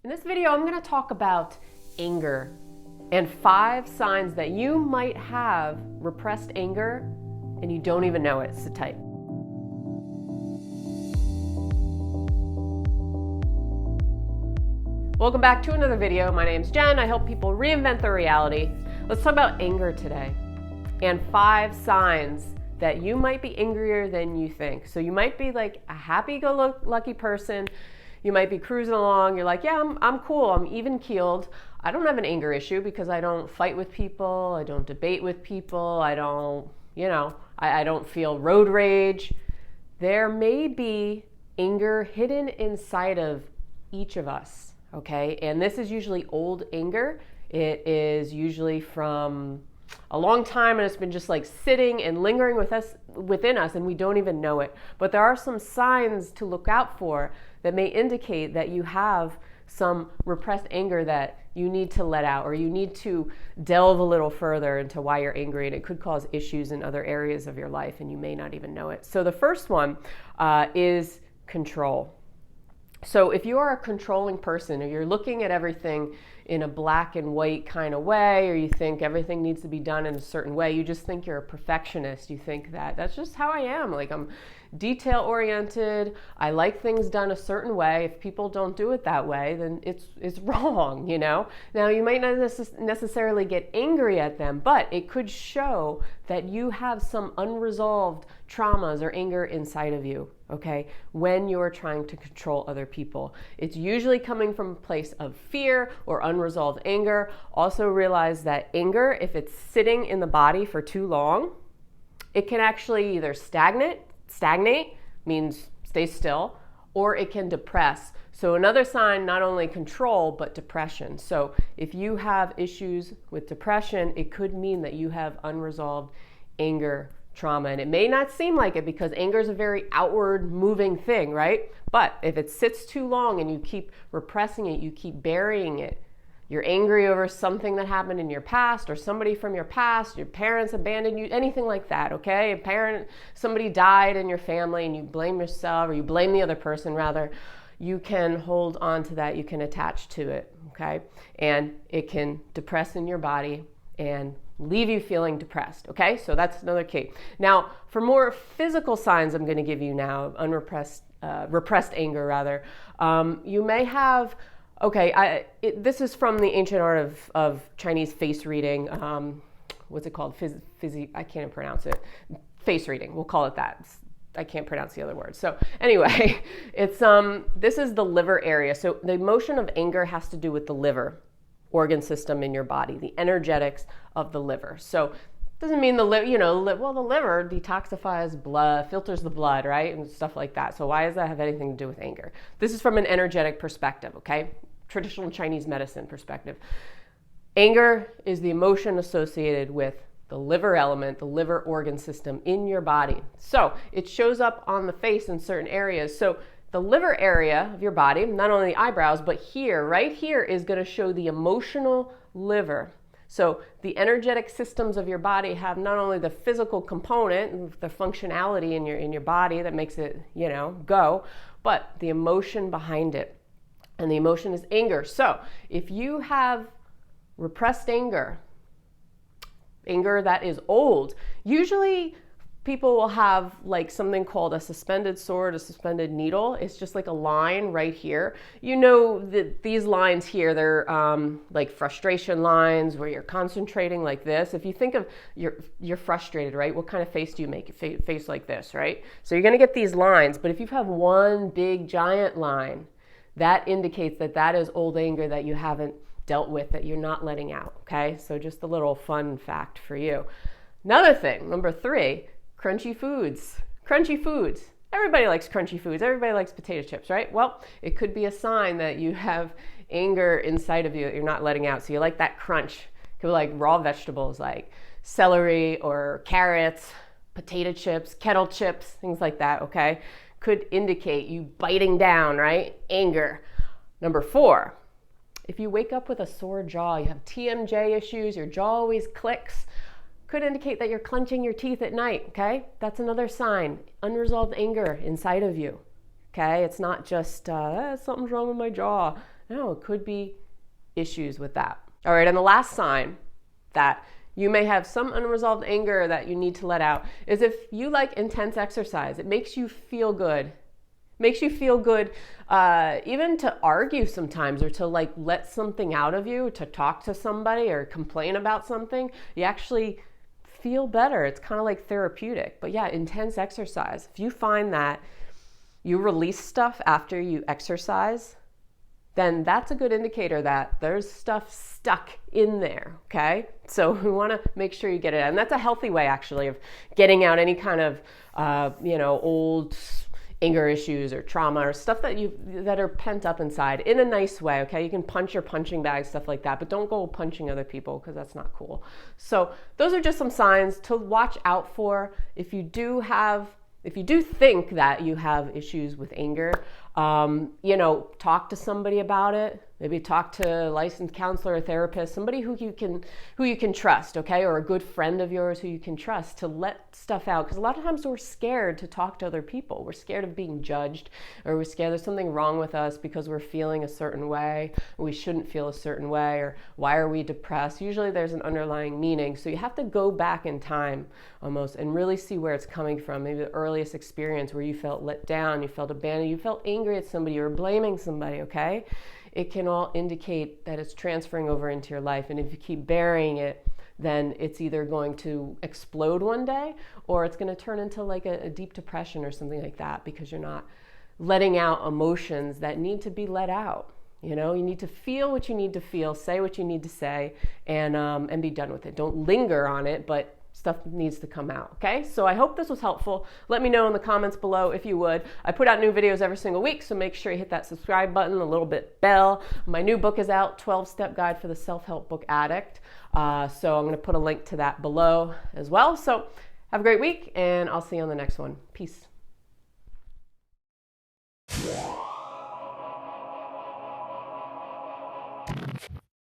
In this video, I'm going to talk about anger and 5 signs that you might have repressed anger and you don't even know it. Sit tight. Welcome back to another video. My name's Jen. I help people reinvent their reality. Let's talk about anger today and 5 signs that you might be angrier than you think. So you might be like a happy-go-lucky person. You might be cruising along. You're like, yeah, I'm cool. I'm even keeled. I don't have an anger issue because I don't fight with people. I don't debate with people. I don't, I don't feel road rage. There may be anger hidden inside of each of us, okay? And this is usually old anger. It is usually from a long time, and it's been just like sitting and lingering within us, and we don't even know it. But there are some signs to look out for that may indicate that you have some repressed anger that you need to let out, or you need to delve a little further into why you're angry, and it could cause issues in other areas of your life, and you may not even know it. So the first one is control. So if you are a controlling person, or you're looking at everything in a black and white kind of way, or you think everything needs to be done in a certain way, you just think you're a perfectionist. You think that that's just how I am. Like, I'm detail oriented. I like things done a certain way. If people don't do it that way, then it's wrong, Now, you might not necessarily get angry at them, but it could show that you have some unresolved traumas or anger inside of you, okay, when you're trying to control other people. It's usually coming from a place of fear or unresolved anger. Also realize that anger, if it's sitting in the body for too long, it can actually either stagnate means stay still, or it can depress. So another sign, not only control, but depression. So if you have issues with depression, it could mean that you have unresolved anger trauma. And it may not seem like it because anger is a very outward moving thing, right? But if it sits too long and you keep repressing it, you keep burying it, you're angry over something that happened in your past, or somebody from your past, your parents abandoned you, anything like that, okay? Somebody died in your family and you blame yourself, or you blame the other person rather, you can hold on to that, you can attach to it, okay? And it can depress in your body and leave you feeling depressed, okay? So that's another key. Now, for more physical signs I'm gonna give you now, repressed anger rather, you may have, this is from the ancient art of Chinese face reading. What's it called? I can't pronounce it. Face reading, we'll call it that. I can't pronounce the other word. So anyway, this is the liver area. So the emotion of anger has to do with the liver organ system in your body, the energetics of the liver. So doesn't mean the liver, the liver detoxifies blood, filters the blood, right? And stuff like that. So why does that have anything to do with anger? This is from an energetic perspective, okay? Traditional Chinese medicine perspective. Anger is the emotion associated with the liver element, the liver organ system in your body. So it shows up on the face in certain areas. So the liver area of your body, not only the eyebrows, but here, right here, is going to show the emotional liver. So the energetic systems of your body have not only the physical component, the functionality in your body that makes it, go, but the emotion behind it. And the emotion is anger. So if you have repressed anger that is old, usually people will have like something called a suspended sword, a suspended needle. It's just like a line right here. That these lines here, they're like frustration lines where you're concentrating like this. If you think of you're frustrated, right? What kind of face do you make? Face like this, right? So you're gonna get these lines, but if you have one big giant line, that indicates that is old anger that you haven't dealt with, that you're not letting out, okay? So just a little fun fact for you. Another thing, number 3, crunchy foods. Crunchy foods. Everybody likes crunchy foods. Everybody likes potato chips, right? Well, it could be a sign that you have anger inside of you that you're not letting out. So you like that crunch. It could be like raw vegetables like celery or carrots, potato chips, kettle chips, things like that, okay? Could indicate you biting down, right? Anger. Number 4, if you wake up with a sore jaw, you have TMJ issues, your jaw always clicks, could indicate that you're clenching your teeth at night, okay? That's another sign, unresolved anger inside of you, okay? It's not just, something's wrong with my jaw. No, it could be issues with that. All right, and the last sign that you may have some unresolved anger that you need to let out is if you like intense exercise. It makes you feel good. Makes you feel good even to argue sometimes, or to like let something out of you, to talk to somebody or complain about something. You actually feel better. It's kind of like therapeutic. But yeah, intense exercise. If you find that you release stuff after you exercise, then that's a good indicator that there's stuff stuck in there, okay? So we want to make sure you get it out. And that's a healthy way, actually, of getting out any kind of, old anger issues or trauma or stuff that are pent up inside in a nice way, okay? You can punch your punching bag, stuff like that, but don't go punching other people because that's not cool. So those are just some signs to watch out for if you do think that you have issues with anger. Talk to somebody about it. Maybe talk to a licensed counselor or therapist, somebody who you can trust, okay? Or a good friend of yours who you can trust to let stuff out. Because a lot of times we're scared to talk to other people. We're scared of being judged, or we're scared there's something wrong with us because we're feeling a certain way, or we shouldn't feel a certain way, or why are we depressed? Usually there's an underlying meaning. So you have to go back in time almost and really see where it's coming from. Maybe the earliest experience where you felt let down, you felt abandoned, you felt angry at somebody, or blaming somebody, okay? It can all indicate that it's transferring over into your life. And if you keep burying it, then it's either going to explode one day, or it's going to turn into like a deep depression or something like that, because you're not letting out emotions that need to be let out. You need to feel what you need to feel, say what you need to say, and be done with it. Don't linger on it, but stuff needs to come out, okay? So I hope this was helpful. Let me know in the comments below if you would. I put out new videos every single week, so make sure you hit that subscribe button, the little bit bell. My new book is out, 12-Step Guide for the Self-Help Book Addict. So I'm going to put a link to that below as well. So have a great week, and I'll see you on the next one. Peace.